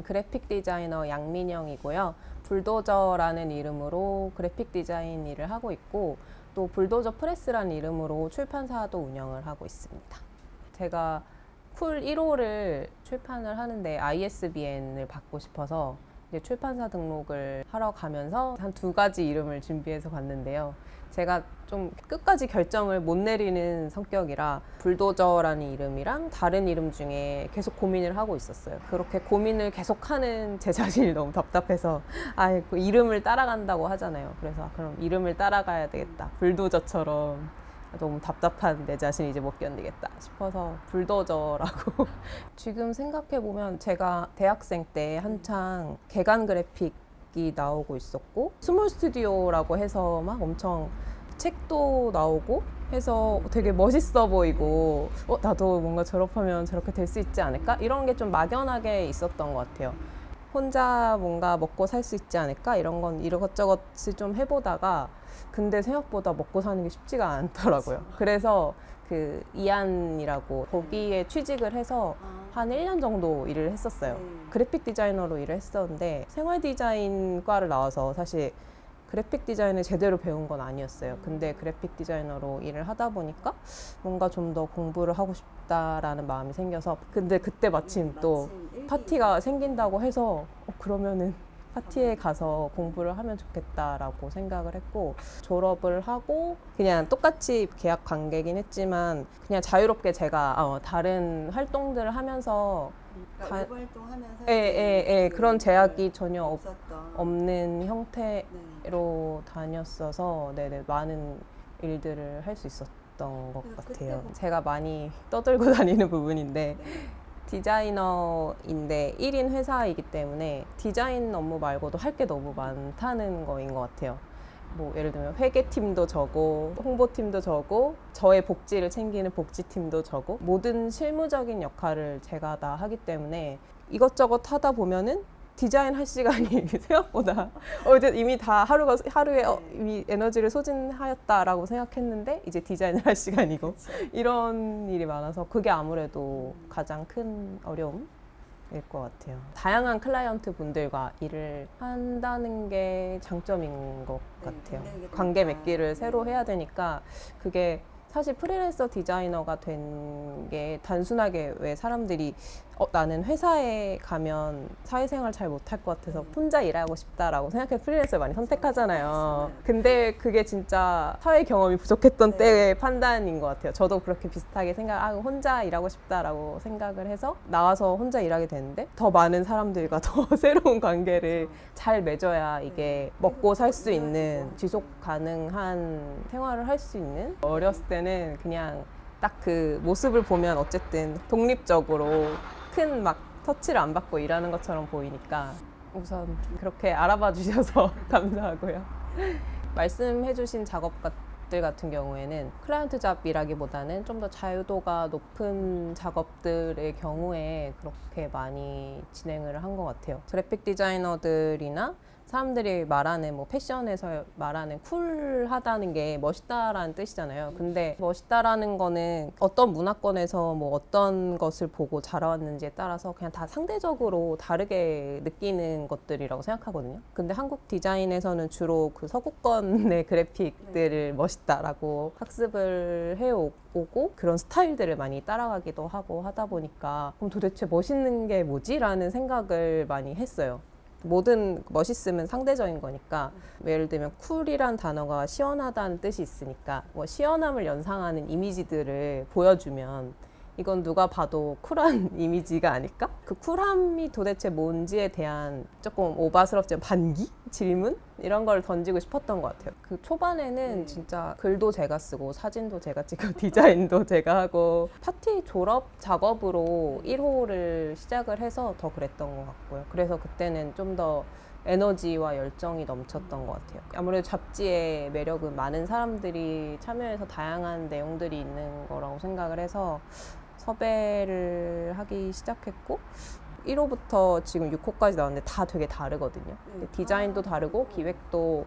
그래픽 디자이너 양민영이고요. 불도저라는 이름으로 그래픽 디자인 일을 하고 있고 또 불도저 프레스라는 이름으로 출판사도 운영을 하고 있습니다. 제가 쿨 1호를 출판을 하는데 ISBN을 받고 싶어서 이제 출판사 등록을 하러 가면서 한 2가지 이름을 준비해서 갔는데요. 제가 좀 끝까지 결정을 못 내리는 성격이라 불도저라는 이름이랑 다른 이름 중에 계속 고민을 하고 있었어요. 그렇게 고민을 계속하는 제 자신이 너무 답답해서 그 이름을 따라간다고 하잖아요. 그래서 그럼 이름을 따라가야 되겠다. 불도저처럼 너무 답답한 내 자신이 이제 못 견디겠다 싶어서 불도저라고. 지금 생각해보면 제가 대학생 때 한창 개간 그래픽이 나오고 있었고 스몰 스튜디오라고 해서 막 엄청 책도 나오고 해서 되게 멋있어 보이고 나도 뭔가 졸업하면 저렇게 될 수 있지 않을까? 이런 게 좀 막연하게 있었던 것 같아요. 혼자 뭔가 먹고 살 수 있지 않을까? 이런 건 이것저것을 좀 해보다가 근데 생각보다 먹고 사는 게 쉽지가 않더라고요. 그래서 그 이안이라고 거기에 취직을 해서 한 1년 정도 일을 했었어요. 그래픽 디자이너로 일을 했었는데 생활 디자인과를 나와서 사실 그래픽 디자인을 제대로 배운 건 아니었어요. 근데 그래픽 디자이너로 일을 하다 보니까 뭔가 좀 더 공부를 하고 싶다라는 마음이 생겨서 근데 그때 마침 또 파티가 생긴다고 해서 그러면은 파티에 가서 공부를 하면 좋겠다라고 생각을 했고 졸업을 하고 그냥 똑같이 계약 관계긴 했지만 그냥 자유롭게 제가 다른 활동들을 하면서 그러니까 활동하면서 그런 제약이 전혀 없었던 없는 형태로 다녔어서 많은 일들을 할 수 있었던 것 같아요. 제가 많이 떠들고 다니는 부분인데 디자이너인데 1인 회사이기 때문에 디자인 업무 말고도 할 게 너무 많다는 거인 것 같아요. 뭐 예를 들면 회계팀도 저고 홍보팀도 저고 저의 복지를 챙기는 복지팀도 저고 모든 실무적인 역할을 제가 다 하기 때문에 이것저것 하다 보면은 디자인 할 시간이 생각보다 이제 이미 다 하루에 이미 에너지를 소진하였다라고 생각했는데 이제 디자인을 할 시간이고 이런 일이 많아서 그게 아무래도 가장 큰 어려움 일 것 같아요. 다양한 클라이언트 분들과 일을 한다는 게 장점인 것 같아요. 관계 맺기를 새로 해야 되니까 그게 사실 프리랜서 디자이너가 된 게 단순하게 왜 사람들이 나는 회사에 가면 사회생활 잘 못할 것 같아서 혼자 일하고 싶다라고 생각해서 프리랜서를 많이 선택하잖아요. 근데 그게 진짜 사회 경험이 부족했던 때의 판단인 것 같아요. 저도 그렇게 비슷하게 혼자 일하고 싶다라고 생각을 해서 나와서 혼자 일하게 되는데 더 많은 사람들과 더 새로운 관계를 잘 맺어야 이게 먹고 살 수 있는 지속 가능한 생활을 할 수 있는 어렸을 때는 그냥 딱 그 모습을 보면 어쨌든 독립적으로 큰 막 터치를 안 받고 일하는 것처럼 보이니까 우선 그렇게 알아봐 주셔서 감사하고요. 말씀해주신 작업들 같은 경우에는 클라이언트 잡이라기보다는 좀 더 자유도가 높은 작업들의 경우에 그렇게 많이 진행을 한 것 같아요. 그래픽 디자이너들이나 사람들이 말하는 패션에서 말하는 쿨하다는 게 멋있다라는 뜻이잖아요. 근데 멋있다라는 거는 어떤 문화권에서 어떤 것을 보고 자라왔는지에 따라서 그냥 다 상대적으로 다르게 느끼는 것들이라고 생각하거든요. 근데 한국 디자인에서는 주로 그 서구권의 그래픽들을 멋있다라고 학습을 해오고 그런 스타일들을 많이 따라가기도 하고 하다 보니까 그럼 도대체 멋있는 게 뭐지? 라는 생각을 많이 했어요. 뭐든 멋있으면 상대적인 거니까 예를 들면 쿨이란 단어가 시원하다는 뜻이 있으니까 시원함을 연상하는 이미지들을 보여주면 이건 누가 봐도 쿨한 이미지가 아닐까? 그 쿨함이 도대체 뭔지에 대한 조금 오바스럽지만 반기? 질문? 이런 걸 던지고 싶었던 것 같아요. 그 초반에는 진짜 글도 제가 쓰고 사진도 제가 찍고 디자인도 제가 하고 파티 졸업 작업으로 1호를 시작을 해서 더 그랬던 것 같고요. 그래서 그때는 좀 더 에너지와 열정이 넘쳤던 것 같아요. 아무래도 잡지의 매력은 많은 사람들이 참여해서 다양한 내용들이 있는 거라고 생각을 해서 섭외를 하기 시작했고 1호부터 지금 6호까지 나왔는데 다 되게 다르거든요. 디자인도 다르고 기획도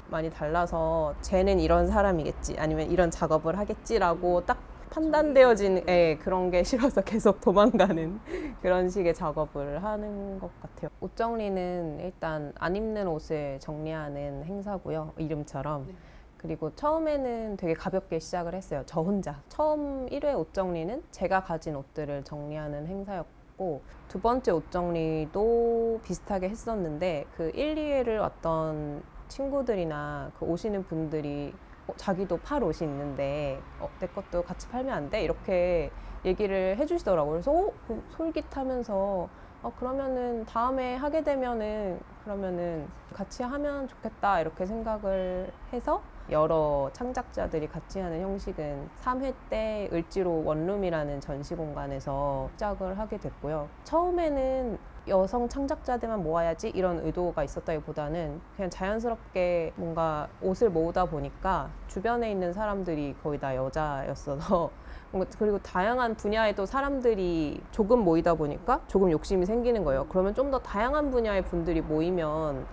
많이 달라서 쟤는 이런 사람이겠지 아니면 이런 작업을 하겠지라고 딱 판단되어진 그런 게 싫어서 계속 도망가는 그런 식의 작업을 하는 것 같아요. 옷 정리는 일단 안 입는 옷을 정리하는 행사고요. 이름처럼. 네. 그리고 처음에는 되게 가볍게 시작을 했어요. 저 혼자. 처음 1회 옷 정리는 제가 가진 옷들을 정리하는 행사였고 두 번째 옷 정리도 비슷하게 했었는데 그 1, 2회를 왔던 친구들이나 그 오시는 분들이 자기도 팔 옷이 있는데 내 것도 같이 팔면 안 돼? 이렇게 얘기를 해주시더라고요. 그래서 솔깃하면서 그러면은 다음에 하게 되면은 그러면은 같이 하면 좋겠다 이렇게 생각을 해서 여러 창작자들이 같이 하는 형식은 3회 때 을지로 원룸이라는 전시 공간에서 시작을 하게 됐고요. 처음에는 여성 창작자들만 모아야지 이런 의도가 있었다기보다는 그냥 자연스럽게 뭔가 옷을 모으다 보니까 주변에 있는 사람들이 거의 다 여자였어서 그리고 다양한 분야의 또 사람들이 조금 모이다 보니까 조금 욕심이 생기는 거예요. 그러면 좀 더 다양한 분야의 분들이 모이면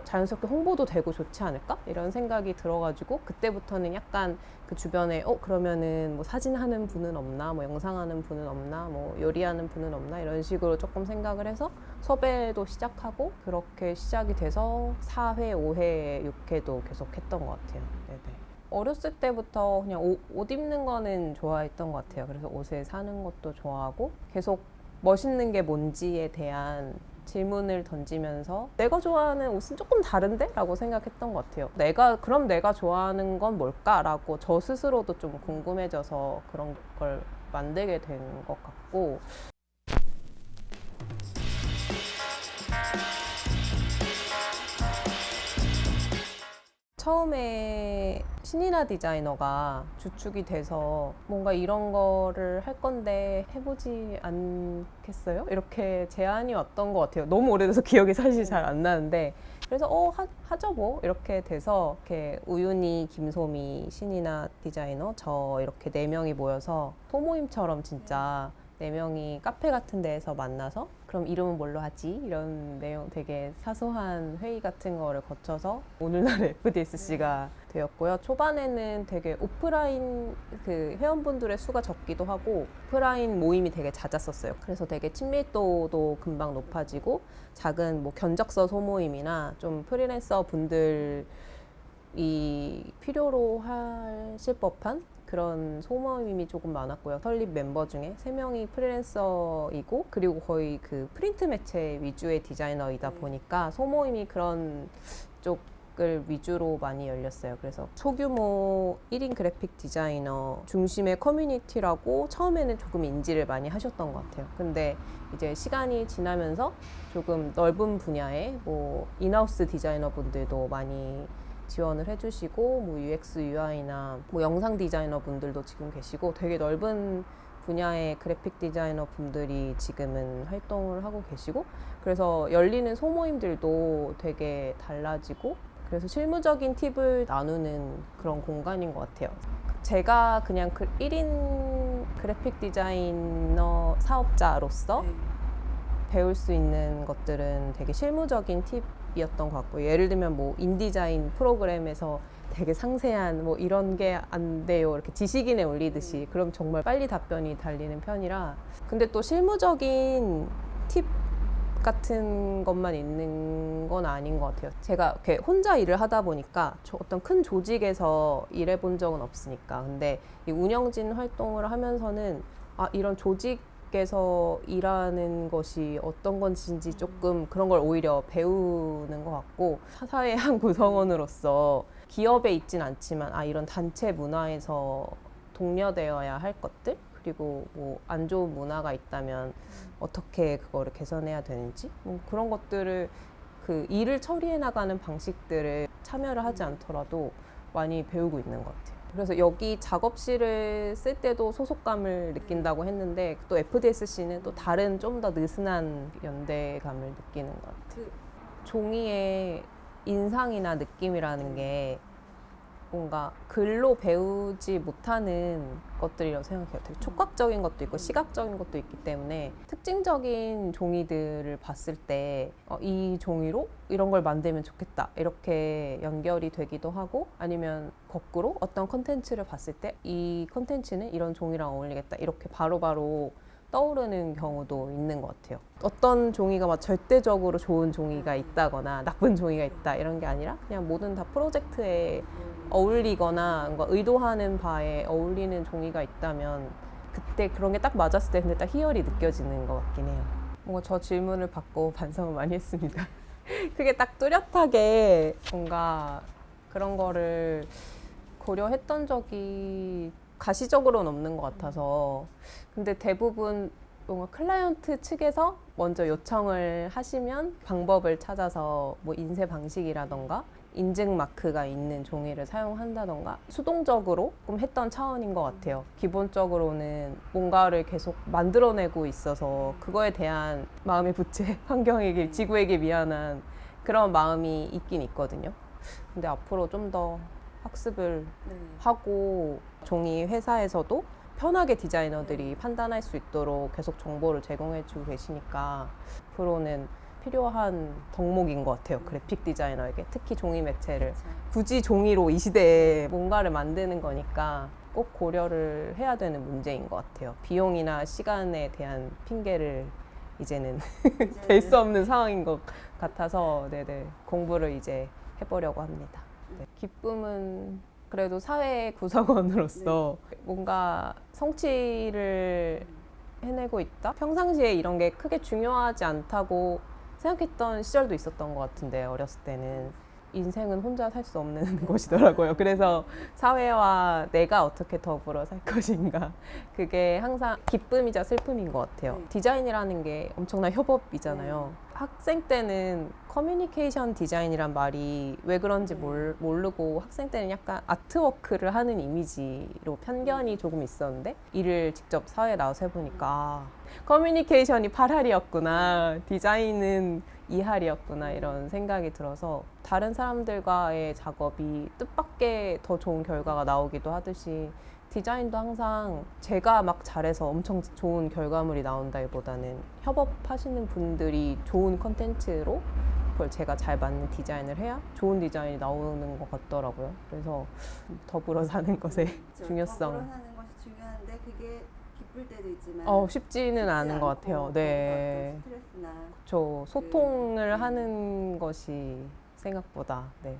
자연스럽게 홍보도 되고 좋지 않을까? 이런 생각이 들어가지고 그때부터는 약간 그 주변에 그러면은 뭐 사진 하는 분은 없나? 뭐 영상 하는 분은 없나? 뭐 요리하는 분은 없나? 이런 식으로 조금 생각을 해서 섭외도 시작하고 그렇게 시작이 돼서 4회, 5회, 6회도 계속 했던 것 같아요. 네네. 어렸을 때부터 그냥 옷 입는 거는 좋아했던 것 같아요. 그래서 옷을 사는 것도 좋아하고 계속 멋있는 게 뭔지에 대한 질문을 던지면서 내가 좋아하는 옷은 조금 다른데? 라고 생각했던 것 같아요. 그럼 내가 좋아하는 건 뭘까? 라고 저 스스로도 좀 궁금해져서 그런 걸 만들게 된 것 같고 처음에 신이나 디자이너가 주축이 돼서 뭔가 이런 거를 할 건데 해보지 않겠어요? 이렇게 제안이 왔던 것 같아요. 너무 오래돼서 기억이 사실 잘 안 나는데 그래서 하죠 뭐 이렇게 돼서 이렇게 우윤희, 김소미, 신이나 디자이너 저 이렇게 4명이 모여서 소모임처럼 진짜 4명이 카페 같은 데에서 만나서 그럼 이름은 뭘로 하지? 이런 내용 되게 사소한 회의 같은 거를 거쳐서 오늘날의 FDSC가 되었고요. 초반에는 되게 오프라인 그 회원분들의 수가 적기도 하고 오프라인 모임이 되게 잦았었어요. 그래서 되게 친밀도도 금방 높아지고 작은 뭐 견적서 소모임이나 좀 프리랜서 분들이 필요로 하실 법한 그런 소모임이 조금 많았고요. 설립 멤버 중에 3명이 프리랜서이고 그리고 거의 그 프린트 매체 위주의 디자이너이다 보니까 소모임이 그런 쪽을 위주로 많이 열렸어요. 그래서 소규모 1인 그래픽 디자이너 중심의 커뮤니티라고 처음에는 조금 인지를 많이 하셨던 것 같아요. 근데 이제 시간이 지나면서 조금 넓은 분야의 뭐 인하우스 디자이너 분들도 많이 지원을 해주시고 뭐 UX, UI나 뭐 영상 디자이너 분들도 지금 계시고 되게 넓은 분야의 그래픽 디자이너 분들이 지금은 활동을 하고 계시고 그래서 열리는 소모임들도 되게 달라지고 그래서 실무적인 팁을 나누는 그런 공간인 것 같아요. 제가 그냥 1인 그래픽 디자이너 사업자로서 배울 수 있는 것들은 되게 실무적인 팁이었던 것 같고요. 예를 들면 뭐 인디자인 프로그램에서 되게 상세한 뭐 이런 게 안 돼요 이렇게 지식인에 올리듯이 그럼 정말 빨리 답변이 달리는 편이라 근데 또 실무적인 팁 같은 것만 있는 건 아닌 것 같아요. 제가 이렇게 혼자 일을 하다 보니까 어떤 큰 조직에서 일해본 적은 없으니까 근데 이 운영진 활동을 하면서는 이런 조직에서 일하는 것이 어떤 건지 조금 그런 걸 오히려 배우는 것 같고 사회의 한 구성원으로서 기업에 있진 않지만 이런 단체 문화에서 독려되어야 할 것들 그리고 뭐 안 좋은 문화가 있다면 어떻게 그거를 개선해야 되는지 뭐 그런 것들을 그 일을 처리해 나가는 방식들을 참여를 하지 않더라도 많이 배우고 있는 것 같아요. 그래서 여기 작업실을 쓸 때도 소속감을 느낀다고 했는데 또 FDSC는 또 다른 좀 더 느슨한 연대감을 느끼는 것 같아요. 종이의 인상이나 느낌이라는 게 뭔가 글로 배우지 못하는 것들이라고 생각해요. 되게 촉각적인 것도 있고 시각적인 것도 있기 때문에 특징적인 종이들을 봤을 때 이 종이로 이런 걸 만들면 좋겠다 이렇게 연결이 되기도 하고, 아니면 거꾸로 어떤 컨텐츠를 봤을 때 이 컨텐츠는 이런 종이랑 어울리겠다 이렇게 바로바로 떠오르는 경우도 있는 것 같아요. 어떤 종이가 막 절대적으로 좋은 종이가 있다거나 나쁜 종이가 있다 이런 게 아니라 그냥 모든 다 프로젝트에 어울리거나 뭔가 의도하는 바에 어울리는 종이가 있다면 그때 그런 게 딱 맞았을 때 근데 딱 희열이 느껴지는 것 같긴 해요. 뭔가 저 질문을 받고 반성을 많이 했습니다. 그게 딱 뚜렷하게 뭔가 그런 거를 고려했던 적이 가시적으로는 없는 것 같아서. 근데 대부분 뭔가 클라이언트 측에서 먼저 요청을 하시면 방법을 찾아서 뭐 인쇄 방식이라던가 인증 마크가 있는 종이를 사용한다던가 수동적으로 조금 했던 차원인 것 같아요. 기본적으로는 뭔가를 계속 만들어내고 있어서 그거에 대한 마음의 부채, 환경에게, 지구에게 미안한 그런 마음이 있긴 있거든요. 근데 앞으로 좀 더 학습을 하고 종이 회사에서도 편하게 디자이너들이 판단할 수 있도록 계속 정보를 제공해주고 계시니까 앞으로는 필요한 덕목인 것 같아요. 그래픽 디자이너에게 특히 종이 매체를 굳이 종이로 이 시대에 뭔가를 만드는 거니까 꼭 고려를 해야 되는 문제인 것 같아요. 비용이나 시간에 대한 핑계를 이제는 댈 수 없는 상황인 것 같아서 네네 공부를 이제 해보려고 합니다. 네. 기쁨은 그래도 사회 구성원으로서 뭔가 성취를 해내고 있다? 평상시에 이런 게 크게 중요하지 않다고 생각했던 시절도 있었던 것 같은데 어렸을 때는 인생은 혼자 살 수 없는 것이더라고요. 그래서 사회와 내가 어떻게 더불어 살 것인가 그게 항상 기쁨이자 슬픔인 것 같아요. 디자인이라는 게 엄청난 협업이잖아요. 학생 때는 커뮤니케이션 디자인이란 말이 왜 그런지 모르고 학생 때는 약간 아트워크를 하는 이미지로 편견이 조금 있었는데 일을 직접 사회에 나와서 해보니까 커뮤니케이션이 8할이었구나 디자인은 2할이었구나 이런 생각이 들어서 다른 사람들과의 작업이 뜻밖의 더 좋은 결과가 나오기도 하듯이 디자인도 항상 제가 막 잘해서 엄청 좋은 결과물이 나온다기보다는 협업하시는 분들이 좋은 컨텐츠로 그걸 제가 잘 맞는 디자인을 해야 좋은 디자인이 나오는 것 같더라고요. 그래서 더불어 사는 것의 중요성. 더불어 사는 것이 중요한데 그게 기쁠 때도 있지만 쉽지는 않은 것 같아요. 네. 스트레스나 저 소통을 하는 것이 생각보다 네네.